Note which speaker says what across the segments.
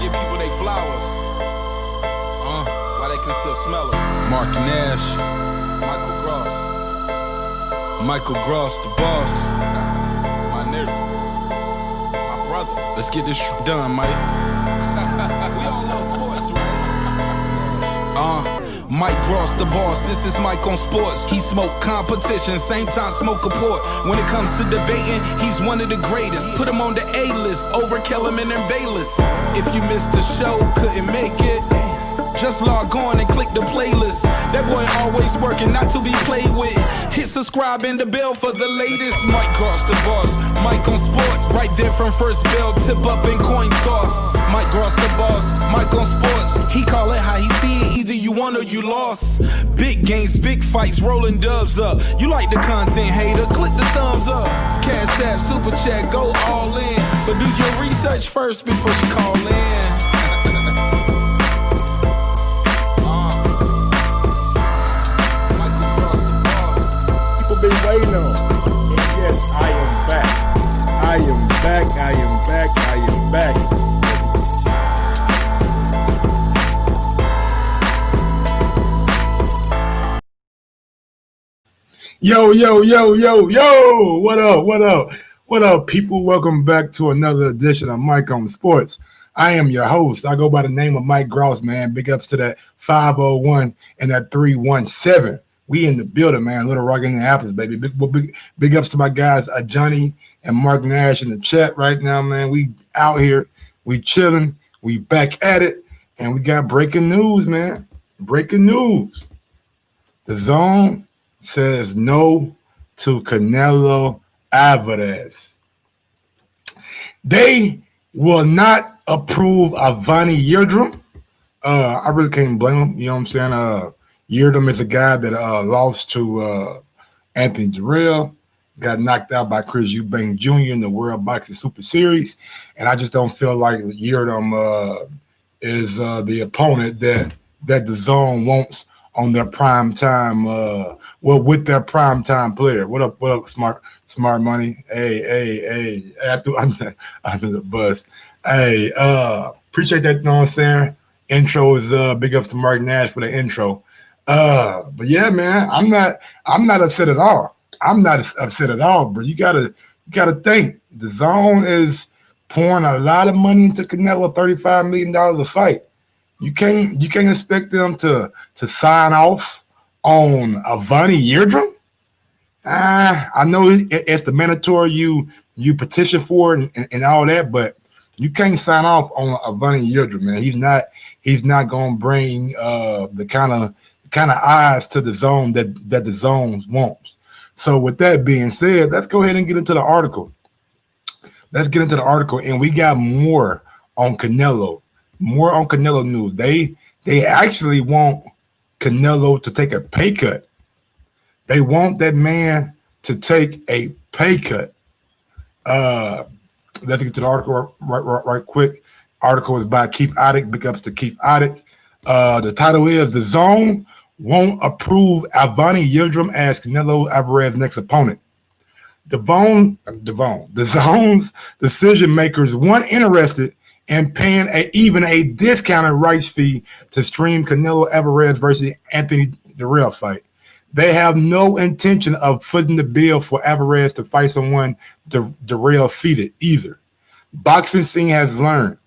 Speaker 1: give people their flowers. While they can still smell them. Mark Nash, Michael Gross. Michael Gross, the boss. My nigga. My brother. Let's get this done, Mike. We all love sports, right? Mike Gross, the boss. This is Mike on sports. He smoke competition, same time smoke a port. When it comes to debating, he's one of the greatest. Put him on the A-list over Kellerman and Bayless. If you missed the show, couldn't make it, just log on and click the playlist. That boy always working, not to be played with. Hit subscribe and the bell for the latest. Mike Gross, the boss. Mike on sports. Right there from first bell, tip up and coin toss. Mike Gross, the boss. Mike on sports. He call it how he see it. Either you won or you lost. Big games, big fights, rolling dubs up. You like the content, hater? Click the thumbs up. Cashapp, super chat, go all in. But do your research first before you call in.
Speaker 2: Been waiting on. And yes, I am back. I am back. I am back. I am back. Yo, yo, yo, yo, yo. What up? What up? What up, people? Welcome back to another edition of Mike on Sports. I am your host. I go by the name of Mike Gross, man. Big ups to that 501 and that 317. We in the building, man. Little Rock, Indianapolis, baby. Big ups to my guys, Johnny and Mark Nash in the chat right now, man. We out here. We chilling. We back at it. And we got breaking news, man. Breaking news. Dazn says no to Canelo Alvarez. They will not approve Avani Yildrim. I really can't blame them. You know what I'm saying? Yildrim is a guy that lost to Anthony Jarrell, got knocked out by Chris Eubank Jr. in the World Boxing Super Series, and I just don't feel like Yildrim is the opponent that the zone wants on their prime time. With their prime time player. What up, smart money? Hey! After the buzz. Hey, appreciate that. You know what I'm saying? Intro is big ups to Mark Nash for the intro. But yeah, man, I'm not upset at all. I'm not upset at all, bro. You gotta think the zone is pouring a lot of money into Canelo, $35 million a fight. You can't expect them to sign off on Avani Yildrim. I know it's the mandatory you petition for and all that, but you can't sign off on Avani Yildrim, man. He's not gonna bring the kind of eyes to the zone that the zone wants. So with that being said, let's go ahead and get into the article. Let's get into the article, and we got more on Canelo. More on Canelo news. They actually want Canelo to take a pay cut. They want that man to take a pay cut. Let's get to the article right quick. Article is by Keith Oddick. Big ups to Keith Oddick. The title is "The Zone Won't Approve Avani Yildrim as Canelo Alvarez's next opponent." The zone's decision makers weren't interested in paying even a discounted rights fee to stream Canelo Alvarez versus Anthony Jarrell fight. They have no intention of footing the bill for Alvarez to fight someone Jarrell defeated either. Boxing scene has learned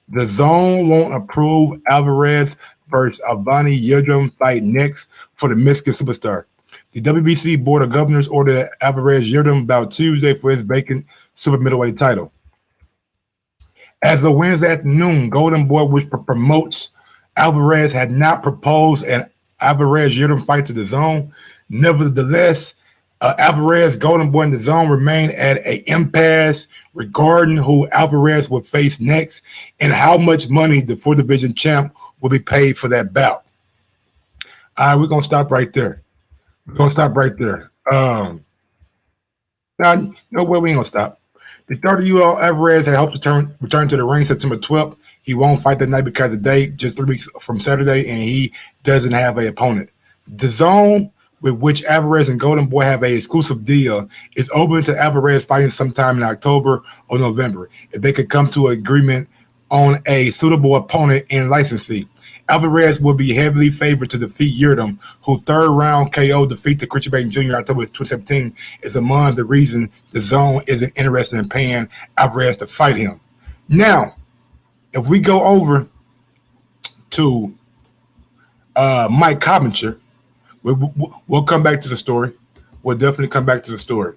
Speaker 2: the zone won't approve Alvarez versus Avani Yildrim fight next for the Mexican superstar. The WBC Board of Governors ordered Alvarez Yildrim about Tuesday for his vacant super middleweight title. As of Wednesday afternoon, Golden Boy, which promotes Alvarez, had not proposed an Alvarez Yildrim fight to the zone. Nevertheless, Alvarez, Golden Boy, and the zone remain at an impasse regarding who Alvarez would face next and how much money the 4 division champ will be paid for that bout. All right, we're gonna stop right there. Now, you know where we ain't gonna stop. The 30-year-old Alvarez had hoped to return to the ring September 12th. He won't fight that night because the date just 3 weeks from Saturday, and he doesn't have an opponent. The zone, with which Alvarez and Golden Boy have an exclusive deal, is open to Alvarez fighting sometime in October or November. If they could come to an agreement on a suitable opponent and license fee. Alvarez will be heavily favored to defeat Yildrim, whose third-round KO defeat to Christian Bacon Jr. in October 2017 is among the reasons the Dazn isn't interested in paying Alvarez to fight him. Now, if we go over to Mike Covington, we'll come back to the story. We'll definitely come back to the story.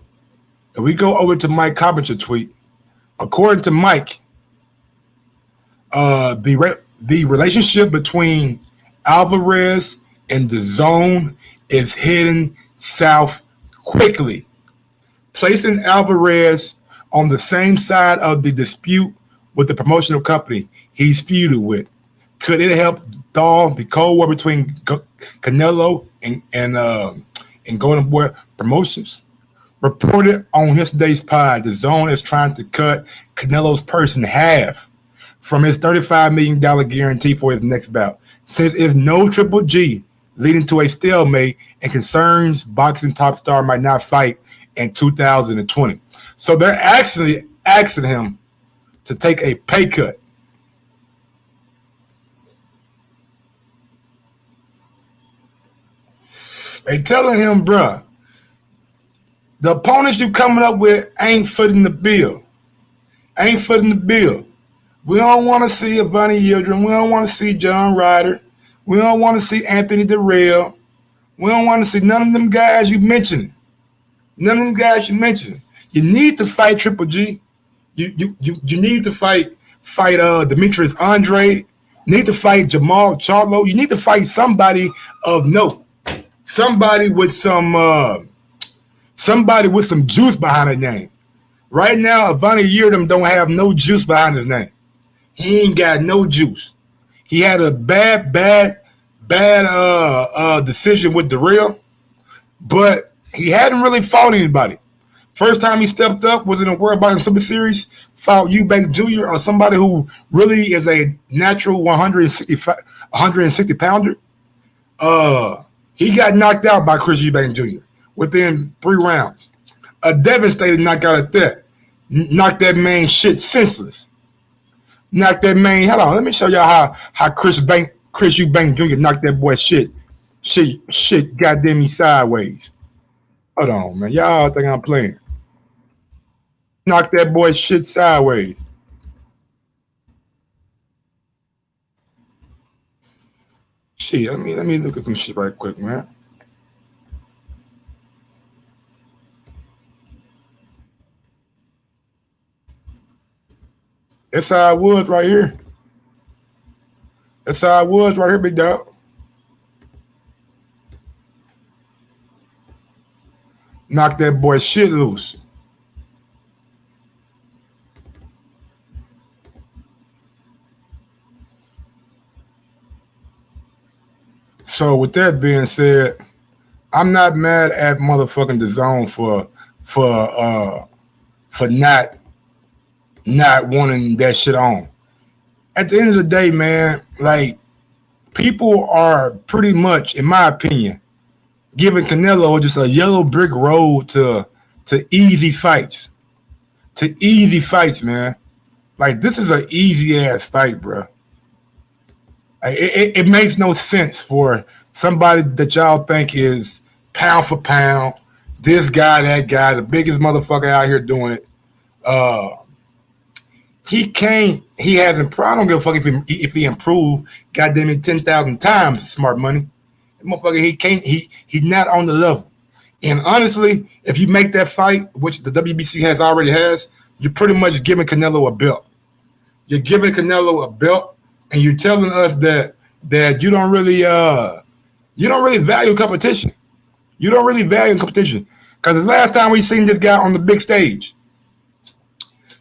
Speaker 2: If we go over to Mike Covington tweet, according to Mike, the relationship between Alvarez and Dazn is heading south quickly, placing Alvarez on the same side of the dispute with the promotional company he's feuded with. Could it help thaw the Cold War between Canelo and Golden Boy Promotions? Reported on yesterday's pod, Dazn is trying to cut Canelo's purse in half from his $35 million guarantee for his next bout, since it's no Triple G, leading to a stalemate and concerns boxing top star might not fight in 2020. So they're actually asking him to take a pay cut. They telling him, bruh, the opponents you coming up with ain't footing the bill. Ain't footing the bill. We don't want to see Avani Yildrim. We don't want to see John Ryder. We don't want to see Anthony Darrell. We don't want to see none of them guys you mentioned. None of them guys you mentioned. You need to fight Triple G. You need to fight Demetrius Andre. You need to fight Jamal Charlo. You need to fight somebody of note. Somebody with some juice behind their name. Right now, Avani Yildrim don't have no juice behind his name. He ain't got no juice. He had a bad decision with Darrell, but he hadn't really fought anybody. First time he stepped up was in a World Boxing Super Series, fought Eubank Jr. or somebody who really is a natural 160 pounder. He got knocked out by Chris Eubank Jr. within 3 rounds. A devastating knockout at that. Knocked that man shit senseless. Knocked that man. Hold on, let me show y'all how Chris Eubank Jr. knocked that boy shit goddamn me sideways. Hold on, man. Y'all think I'm playing. Knocked that boy shit sideways. Shit, let me look at some shit right quick, man. That's how it was right here. That's how it was right here, big dog. Knock that boy shit loose. So with that being said, I'm not mad at motherfucking Dazn for not wanting that shit on. At the end of the day, man, like, people are pretty much, in my opinion, giving Canelo just a yellow brick road to easy fights. To easy fights, man. Like, this is an easy ass fight, bro. It makes no sense for somebody that y'all think is pound for pound, this guy, that guy, the biggest motherfucker out here doing it. He hasn't, I don't give a fuck if he improved, goddamn it, 10,000 times, smart money. That motherfucker, he's not on the level. And honestly, if you make that fight, which the WBC already has, you're pretty much giving Canelo a belt. You're giving Canelo a belt, and you're telling us that you don't really value competition. You don't really value competition. Because the last time we seen this guy on the big stage,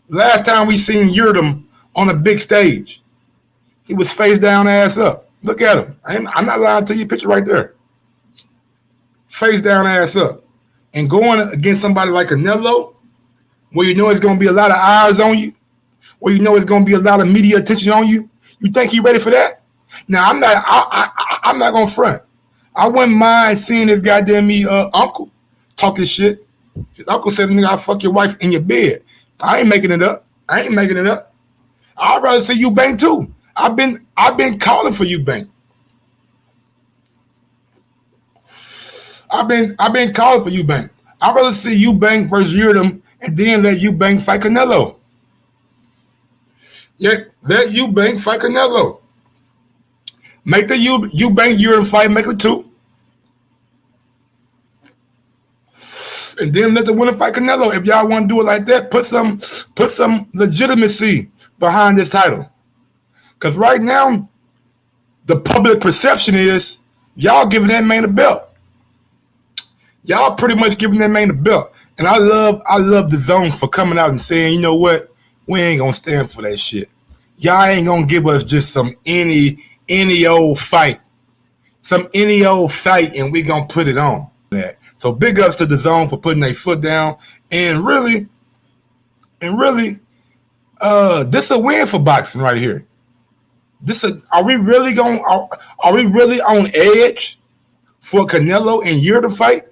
Speaker 2: last time we seen Yildrim on a big stage, he was face down, ass up. Look at him. I'm not lying to you. Picture right there. Face down, ass up. And going against somebody like Canelo, where you know it's going to be a lot of eyes on you, where you know it's going to be a lot of media attention on you, you think he ready for that? Now, I'm not going to front. I wouldn't mind seeing this goddamn uncle talk his shit. His uncle said, nigga, I'll fuck your wife in your bed. I ain't making it up. I'd rather see Eubank too. I've been calling for Eubank. I've been calling for Eubank. I'd rather see Eubank versus Yildrim and then let Eubank fight Canelo. Yeah, let Eubank fight Canelo. Make the Eubank Yildrim fight, make it 2. And then let the winner fight Canelo. If y'all want to do it like that, put some legitimacy behind this title. Because right now, the public perception is y'all giving that man a belt. Y'all pretty much giving that man a belt. And I love Dazn for coming out and saying, you know what? We ain't gonna stand for that shit. Y'all ain't gonna give us just some any old fight. Some any old fight, and we gonna put it on that. So big ups to Dazn for putting their foot down. And really, this a win for boxing right here. Are we really on edge for Canelo and Yildrim fight?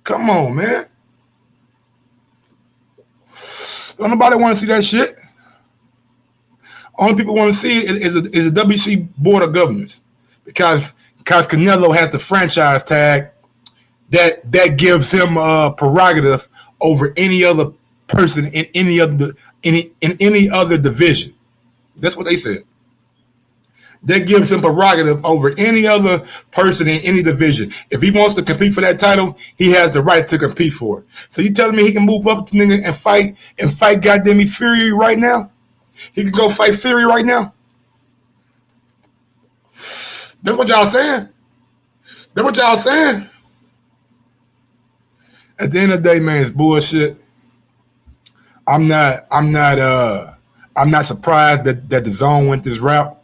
Speaker 2: Come on, man. Don't nobody want to see that shit. Only people want to see it is the WC Board of Governors because Canelo has the franchise tag that gives him prerogative over any other person in any other division. That's what they said. That gives him prerogative over any other person in any division. If he wants to compete for that title, he has the right to compete for it. So you telling me he can move up to nigga and fight goddamn Fury right now? He can go fight Fury right now? That's what y'all saying? That's what y'all saying? At the end of the day, man, it's bullshit. I'm not surprised that Dazn went this route.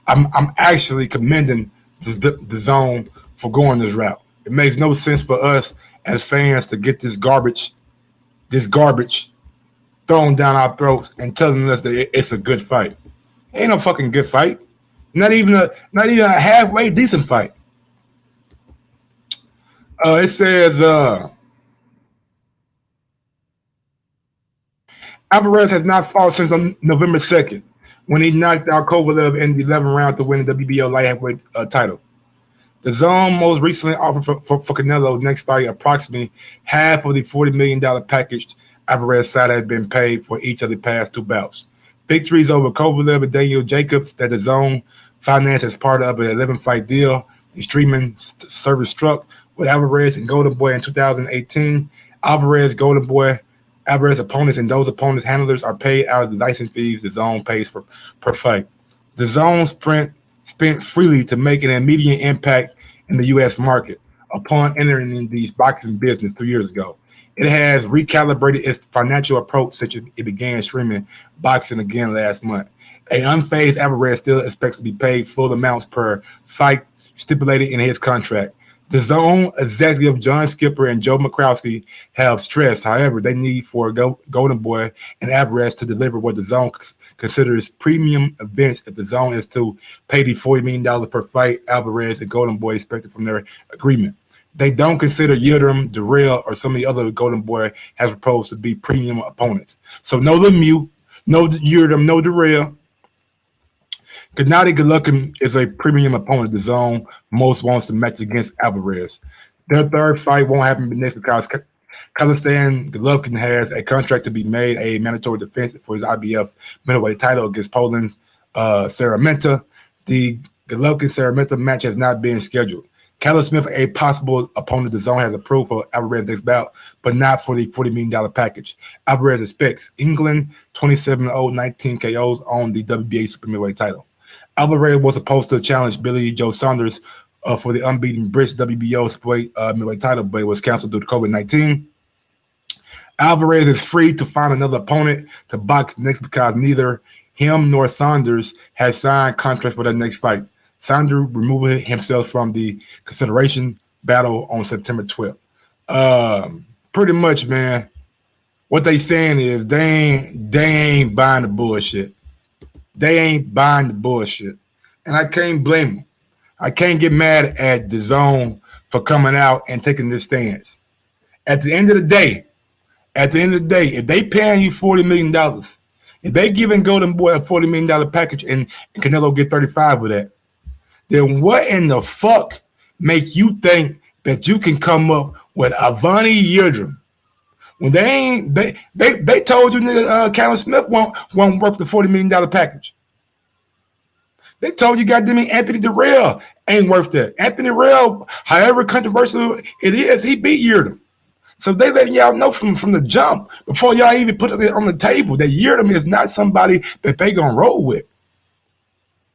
Speaker 2: I'm actually commending Dazn for going this route. It makes no sense for us as fans to get this garbage thrown down our throats and telling us that it's a good fight. It ain't no fucking good fight. Not even a halfway decent fight. It says Alvarez has not fought since November 2nd. When he knocked out Kovalev in the 11th round to win the WBO light heavyweight title. Dazn most recently offered for Canelo's next fight approximately half of the $40 million package Alvarez side has been paid for each of the past 2 bouts. Victories over Kovalev and Daniel Jacobs that Dazn financed as part of an 11-fight deal. The streaming service struck with Alvarez and Golden Boy in 2018. Alvarez opponents and those opponents' handlers are paid out of the license fees Dazn pays per fight. Dazn spent freely to make an immediate impact in the U.S. market upon entering in the boxing business 2 years ago. It has recalibrated its financial approach since it began streaming boxing again last month. An unfazed Alvarez still expects to be paid full amounts per fight stipulated in his contract. Dazn executive John Skipper and Joe McCrowski have stressed, however, they need for Golden Boy and Alvarez to deliver what Dazn considers premium events. If Dazn is to pay the $40 million per fight, Alvarez and Golden Boy expected from their agreement. They don't consider Yildrim, Durrell, or some of the other Golden Boy has proposed to be premium opponents. So no Lemieux, no Yildrim, no Durrell. Gennady Golovkin is a premium opponent Dazn most wants to match against Alvarez. Their third fight won't happen next because Kazakhstan Golovkin has a contract to be made a mandatory defense for his IBF middleweight title against Poland Saramenta. The Golovkin-Saramenta match has not been scheduled. Callum Smith, a possible opponent Dazn has approved for Alvarez's next bout, but not for the $40 million package. Alvarez expects England 27-0, 19 KOs on the WBA super middleweight title. Alvarez was supposed to challenge Billy Joe Saunders for the unbeaten British WBO middleweight title, but it was canceled due to COVID-19. Alvarez is free to find another opponent to box next because neither him nor Saunders has signed contracts for their next fight. Saunders removing himself from the consideration battle on September 12th. Pretty much, man, what they saying is they ain't buying the bullshit. They ain't buying the bullshit. And I can't blame them. I can't get mad at Dazn for coming out and taking this stance. At the end of the day, if they paying you $40 million, If they giving Golden Boy a $40 million package and Canelo get 35 of that, then what in the fuck make you think that you can come up with Avani Yildrim when they told you nigga Callum Smith won't work the $40 million package? They told you goddamn Anthony Durrell ain't worth that. Anthony Durrell, however controversial it is, he beat Yildrim. So they letting y'all know from the jump before y'all even put it on the table that Yildrim is not somebody that they gonna roll with.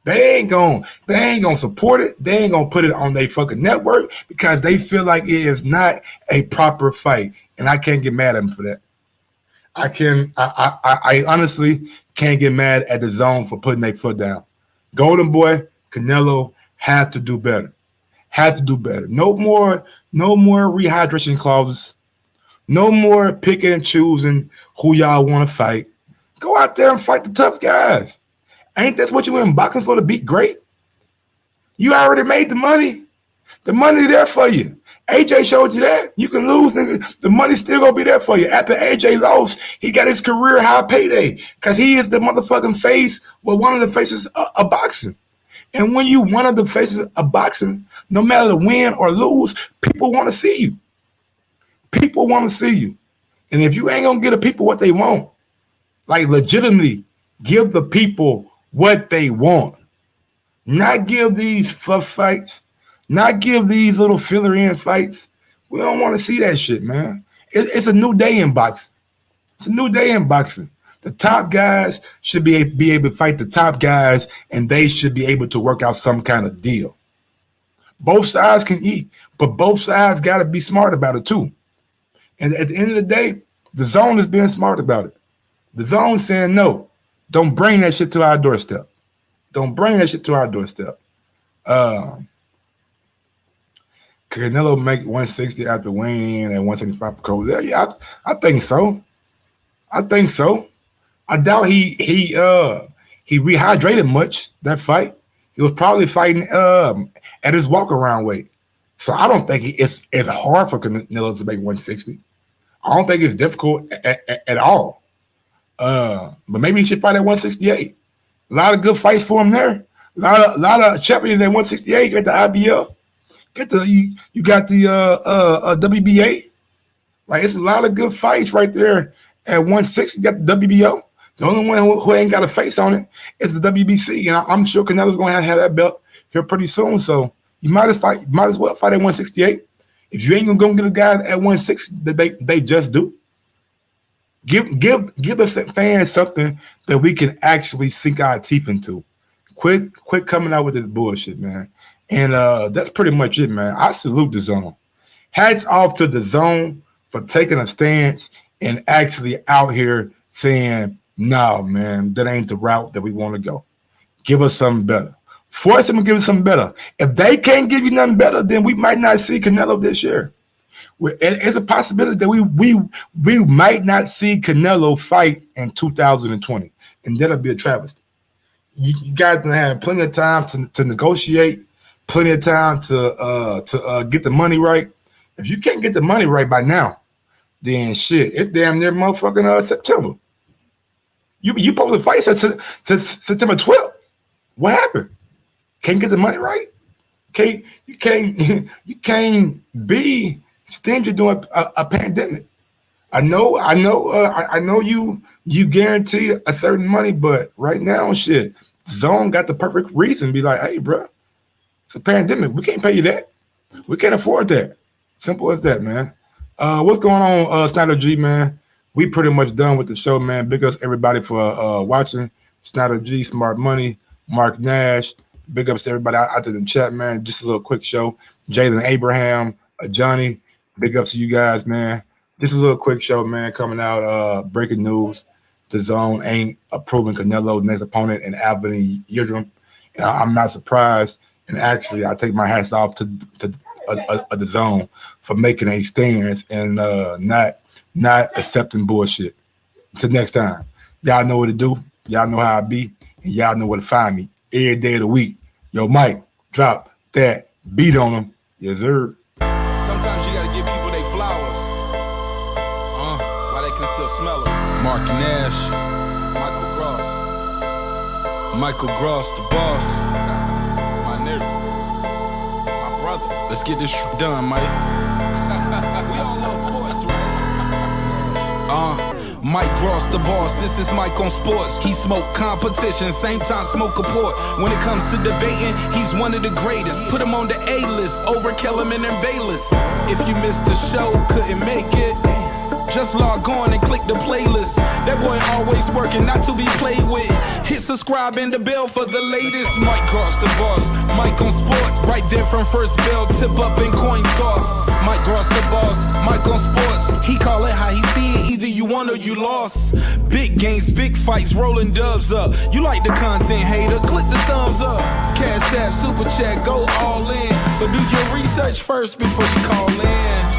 Speaker 2: They ain't gonna support it. They ain't gonna put it on their fucking network because they feel like it is not a proper fight, and I can't get mad at them for that. I honestly can't get mad at the zone for putting their foot down. Golden Boy, Canelo have to do better. Have to do better. No more rehydration clauses. No more picking and choosing who y'all want to fight. Go out there and fight the tough guys. Ain't that what you in boxing for, to be great? You already made the money. The money there for you. AJ showed you that. You can lose, nigga. The money's still gonna be there for you. After AJ lost, he got his career high payday because he is the motherfucking face, well, one of the faces of boxing. And when you one of the faces of boxing, no matter the win or lose, people want to see you. People want to see you. And if you ain't gonna give the people what they want, like legitimately give the people what they want, not give these fluff fights, not give these little filler-in fights. We don't want to see that shit, man. It's a new day in boxing. It's a new day in boxing. The top guys should be able to fight the top guys, and they should be able to work out some kind of deal. Both sides can eat, but both sides got to be smart about it too. And at the end of the day, the zone is being smart about it. The zone saying, no, don't bring that shit to our doorstep. Don't bring that shit to our doorstep. Canelo make 160 after weighing in at 175 for Cole. Yeah, I think so. I think so. I doubt he rehydrated much that fight. He was probably fighting at his walk-around weight. So I don't think it's hard for Canelo to make 160. I don't think it's difficult at all. But maybe he should fight at 168. A lot of good fights for him there. A lot of champions at 168. You got the IBF. You got the WBA. Like, it's a lot of good fights right there at 160. You got the WBO. The only one who ain't got a face on it is the WBC. And I'm sure Canelo's going to have that belt here pretty soon. So you might as well fight at 168. If you ain't gonna get a guy at 160, that they just do. Give the fans something that we can actually sink our teeth into. Quit coming out with this bullshit, man. And that's pretty much it, man. I salute the zone. Hats off to the zone for taking a stance and actually out here saying, no, man, that ain't the route that we want to go. Give us something better. Force them to give us something better. If they can't give you nothing better, then we might not see Canelo this year. It's a possibility that we might not see Canelo fight in 2020, and that'll be a travesty. You guys gonna have plenty of time to negotiate, plenty of time to get the money right. If you can't get the money right by now, then shit, it's damn near motherfucking September. You supposed to fight September 12th. What happened? Can't get the money right? You can't be stingy during a pandemic. I know you guarantee a certain money, but right now, shit, Zone got the perfect reason to be like, hey, bro, it's a pandemic. We can't pay you that. We can't afford that. Simple as that, man. What's going on, Snyder G, man? We pretty much done with the show, man. Big ups everybody for watching. Snyder G, Smart Money, Mark Nash. Big ups to everybody out there in the chat, man. Just a little quick show. Jalen Abraham, Johnny. Big ups to you guys, man. Just a little quick show, man. Coming out, breaking news. The Zone ain't approving Canelo's next opponent in Avani Yildrim. I'm not surprised. And actually, I take my hats off to the Zone for making a stance and not accepting bullshit. Until next time, y'all know what to do. Y'all know how I be, and y'all know where to find me every day of the week. Yo, Mike, drop that beat on them. Yes, sir.
Speaker 1: Sometimes you gotta give people their flowers. While they can still smell it. Mark Nash, Michael Brown. Michael Gross, the boss. My nigga. My brother. Let's get this shit done, Mike. We all love sports, right? Mike Gross, the boss. This is Mike on sports. He smoke competition, same time smoke a port. When it comes to debating, he's one of the greatest. Put him on the A-list over Kellerman and Bayless. If you missed the show, couldn't make it, just log on and click the playlist. That boy always working, not to be played with. Hit subscribe and the bell for the latest. Mike Gross, the boss. Mike on sports. Right there from first bell, tip up and coin toss. Mike Gross, the boss. Mike on sports. He call it how he see it. Either you won or you lost. Big games, big fights, rolling dubs up. You like the content, hater? Click the thumbs up. Cashapp, super chat, go all in. But do your research first before you call in.